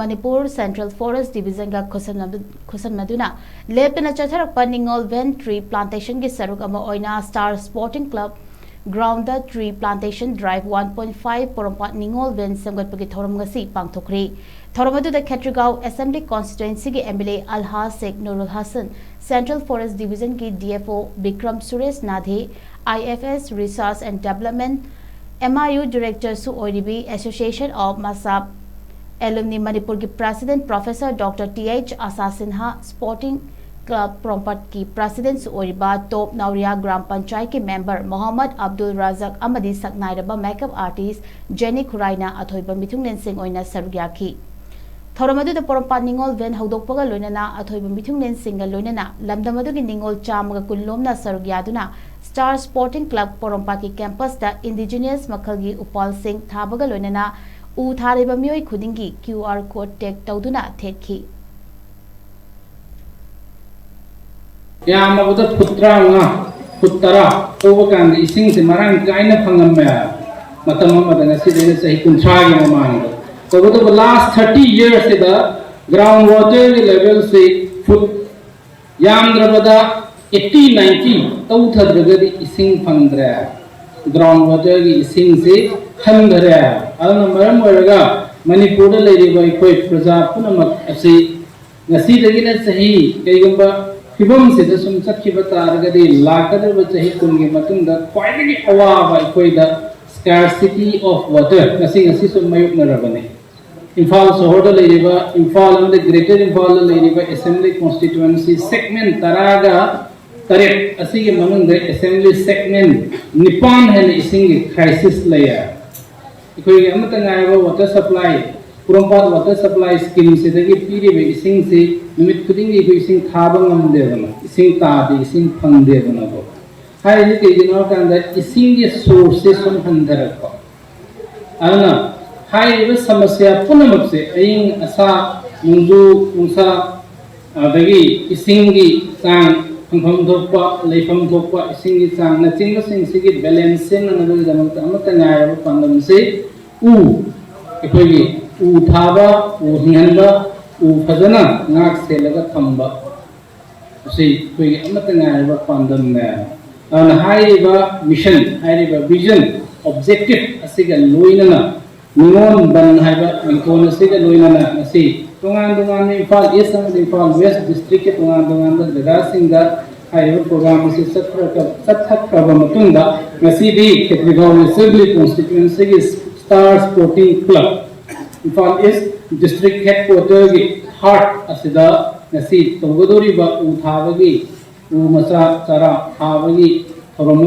Manipur Central Forest Division ga Khutshamnaduna Leptana Chatharakpa NINGOL Ven Tree Plantation gi SARUK ama OINA Star Sporting Club Ground Tree Plantation Drive 1.5 POROMPAT NINGOL Ven SHEMGATPAGI THOURAM ngasi PANGTHOKKHRE Thouram adu Khetragaon Assembly Constituency gi MLA Alha Sheikh Nurul Hassan Central Forest Division ki DFO Bikram Suresh Nadhe IFS Research and Development MIU Director Su OIDB Association of Msap Alumni Manipur ki President Professor Dr. TH Asasinha Sporting Club POROMPAT ki President Su OIDB Top Nauria Gram Panchayat ki Member Muhammad Abdul Razak Amadi Saknairaba Makeup Artist Jenny Khuraina Athoiba Mithunglen Singh OINA SARUK yaki Thouram adu POROMPAT NINGOL Ven Haudokpaga loinana Athoiba Mithunglen Singh loinana Lamdam adu ki NINGOL Chamaga Kunlomna SARUK yaduna Star Sporting Club POROMPAT ki campus da indigenous makhalgi upal sing thabaga loinana u thariba mioi khudingi QR code tag tawduna thekhi Yamabuda putra putara overkan ising se marang kaina phangam matam madana sidena sahi kunthagi mamang so the last 30 years the groundwater level se foot yamdrabada 80-90 tawthadragadi ising phangdra groundwater gi ising se khandra adana maram oiraga manipur da leiriba ikoi praja punamak asi ngasi dagina sahi kaigumba fibam se da sum chakhiba taragadi lakadaba sahi kungi matungda kwaidagi awaba ikoi da scarcity of water ngasi sum mayuk narabane Imphal Sohoda Leriba, Imphal and the Greater Imphal Leriba Assembly Constituency Segment Taraga Tarek Asig among the Assembly Segment Nippon and Ising Crisis Layer. Equally Amatanga water supply, POROMPAT water supply scheme Sedagi Piri Ising Se, Numit Pudding Ising Tabang Devana, Ising Tadi, Ising Pandevanabo. High education and that Ising sources on Handarako. Anna. Hai samasya punamak se aing asa nungju ungsa dagi isingi sang phangpham thokpa leifam thokpa isingi sang na chingba sing sigi balancing na nagi damak amata ngai pandam se u ekoi u thaba u hinganba u phajana ngak se laga thamba se koi amata ngai pandam na an hai ba mission hai ba vision objective asiga loinana NINGOL ban haiba mingkona sida loinana nasi tungan Imphal East and Imphal West district tungan da daga singda haiba program se sathakaba matunda nasi di Khetragaon Assembly Constituency ki Star Sporting Club Imphal East district headquarter ki heart asida nasi togodori ba u thabagi u masa chara thabagi thorom